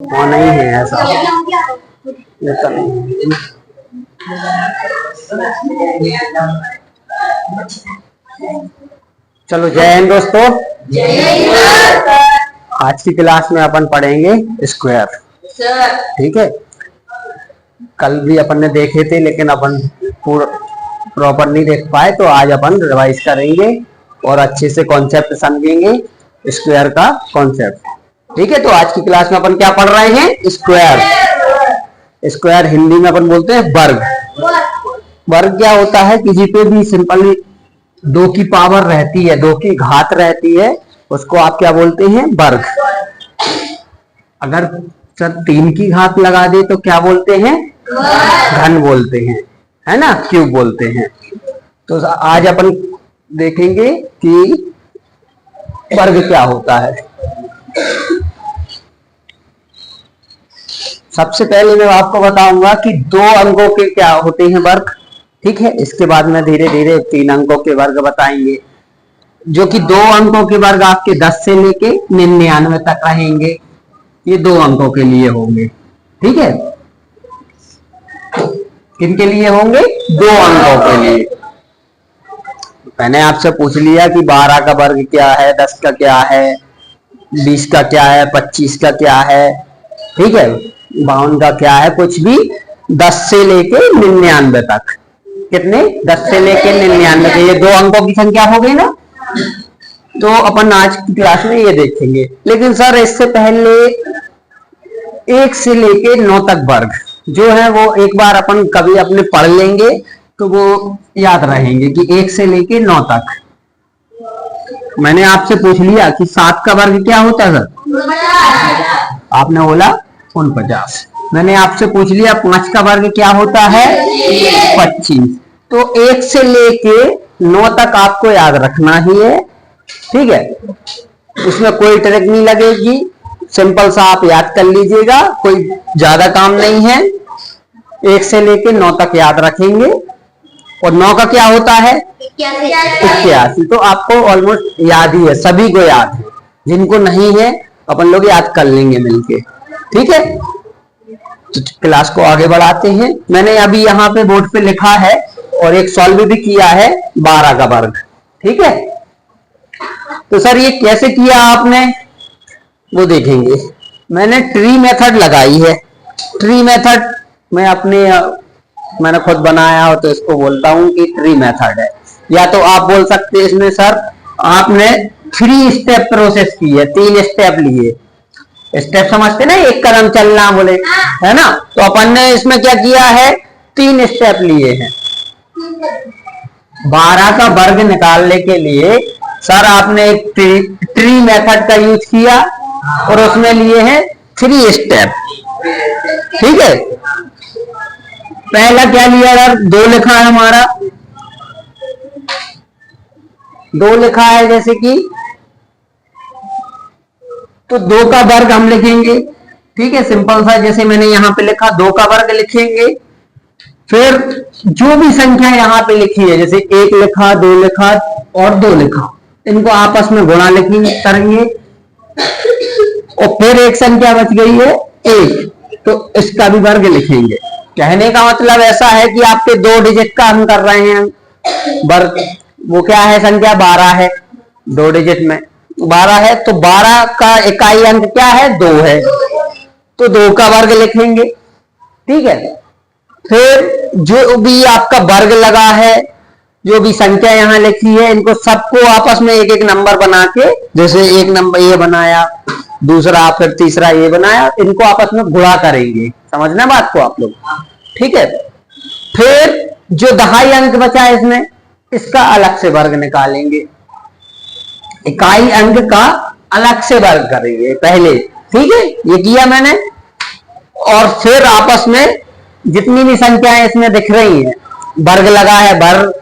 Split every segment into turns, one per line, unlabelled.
वो नहीं है ऐसा, ये तो नहीं। चलो जय हिंद दोस्तों। आज की क्लास में अपन पढ़ेंगे स्क्वायर। ठीक है, कल भी अपन ने देखे थे लेकिन अपन प्रॉपर नहीं देख पाए, तो आज अपन रिवाइज करेंगे और अच्छे से कॉन्सेप्ट समझेंगे स्क्वायर का कॉन्सेप्ट। ठीक है, तो आज की क्लास में अपन क्या पढ़ रहे हैं? स्क्वायर। स्क्वायर हिंदी में अपन बोलते हैं वर्ग। वर्ग क्या होता है? किसी पे भी सिंपली 2 की पावर रहती है, 2 की घात रहती है, उसको आप क्या बोलते हैं? वर्ग। अगर सर 3 की घात लगा दे तो क्या बोलते हैं? घन बोलते हैं, है ना, क्यूब बोलते हैं। तो आज अपन देखेंगे कि वर्ग क्या होता है। सबसे पहले मैं आपको बताऊंगा कि 2 अंकों के क्या होते हैं वर्ग। ठीक है, इसके बाद में धीरे धीरे 3 अंकों के वर्ग बताएंगे, जो कि 2 अंकों के वर्ग आपके 10 से लेके 99 तक रहेंगे। ये 2 अंकों के लिए होंगे। ठीक है, किनके लिए होंगे? 2 अंकों के लिए। मैंने आपसे पूछ लिया कि 12 का वर्ग क्या है, 10 का क्या है, 20 का क्या है, 25 का क्या है, ठीक है, 52 का क्या है, कुछ भी 10 से लेके 99 तक। कितने? 10 से लेके 99 तक। ये 2 अंकों की संख्या हो गई ना। तो अपन आज की क्लास में ये देखेंगे। लेकिन सर इससे पहले 1 से लेके 9 तक वर्ग जो है वो एक बार अपन कभी अपने पढ़ लेंगे तो वो याद रहेंगे कि 1 से लेके 9 तक। मैंने आपसे पूछ लिया कि 7 का वर्ग क्या होता है सर? आपने बोला 49। मैंने आपसे पूछ लिया 5 का वर्ग क्या होता है? 25। तो 1 से लेके 9 तक आपको याद रखना ही है। ठीक है, उसमें कोई ट्रिक नहीं लगेगी, सिंपल सा आप याद कर लीजिएगा, कोई ज्यादा काम नहीं है। 1 से लेके 9 तक याद रखेंगे। और 9 का क्या होता है? 81। तो आपको ऑलमोस्ट याद ही है, सभी को याद है। जिनको नहीं है अपन लोग याद कर लेंगे मिलके। ठीक है, तो क्लास को आगे बढ़ाते हैं। मैंने अभी यहाँ पे बोर्ड पे लिखा है और एक सॉल्व भी किया है 12 का वर्ग। ठीक है, तो सर ये कैसे किया आपने वो देखेंगे। मैंने ट्री मेथड लगाई है। ट्री मेथड मैंने खुद बनाया हो तो इसको बोलता हूं कि ट्री मेथड है। या तो आप बोल सकते हैं इसमें सर आपने 3 स्टेप प्रोसेस की है, 3 स्टेप लिए। स्टेप समझते ना, एक कदम चलना बोले, है ना। तो अपन ने इसमें क्या किया है? 3 स्टेप लिए हैं। 12 का वर्ग निकालने के लिए सर आपने एक ट्री मेथड का यूज किया और उसमें लिए हैं 3 स्टेप। ठीक है, पहला क्या लिया यार? 2 लिखा है हमारा, 2 लिखा है जैसे कि, तो 2 का वर्ग हम लिखेंगे। ठीक है, सिंपल सा, जैसे मैंने यहां पे लिखा 2 का वर्ग लिखेंगे। फिर जो भी संख्या यहां पे लिखी है, जैसे 1 लिखा, 2 लिखा और 2 लिखा, इनको आपस में गुणा करेंगे। और फिर एक संख्या बच गई है 1, तो इसका भी वर्ग लिखेंगे। कहने का मतलब ऐसा है कि आपके 2 डिजिट का हम कर रहे हैं वर्ग। वो क्या है? संख्या 12 है, 2 डिजिट में 12 है, तो 12 का इकाई अंक क्या है? 2 है, तो 2 का वर्ग लिखेंगे। ठीक है, फिर जो भी आपका वर्ग लगा है, जो भी संख्या यहां लिखी है, इनको सबको आपस में एक एक नंबर बना के, जैसे एक नंबर ये बनाया, दूसरा, फिर तीसरा ये बनाया, इनको आपस में गुणा करेंगे। समझना बात को आप लोग? ठीक है, फिर जो दहाई अंक बचा है इसमें, इसका अलग से वर्ग निकालेंगे। इकाई अंक का अलग से वर्ग करेंगे पहले। ठीक है, ये किया मैंने। और फिर आपस में जितनी भी संख्याएं इसमें दिख रही हैं, वर्ग लगा है, वर्ग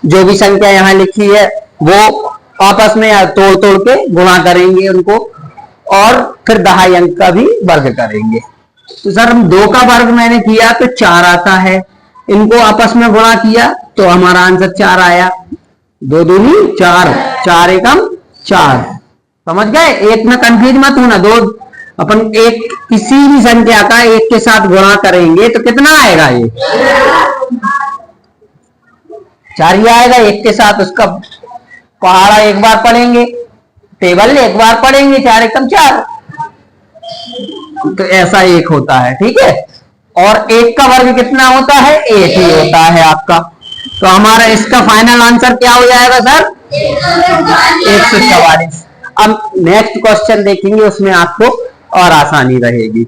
जो भी संख्या यहां लिखी है वो आपस में तोड़ तोड़ के गुणा करेंगे उनको, और फिर दहाई अंक का भी वर्ग करेंगे। तो सर हम 2 का वर्ग मैंने किया तो 4 आता है, इनको आपस में गुणा किया तो हमारा आंसर 4 आया। 2 दूनी 4, 4 एकम 4। समझ गए? एक में कंफ्यूज मत होना, 2 अपन एक किसी भी संख्या का एक के साथ गुणा करेंगे तो कितना आएगा? ये 4 ही आएगा। एक के साथ उसका पहाड़ा एक बार पढ़ेंगे, टेबल एक बार पढ़ेंगे, 4 एकम 4। तो ऐसा एक होता है, ठीक है। और एक का वर्ग कितना होता है? 1 ही होता है आपका। तो हमारा इसका फाइनल आंसर क्या हो जाएगा सर? 144। अब नेक्स्ट क्वेश्चन देखेंगे, उसमें आपको और आसानी रहेगी।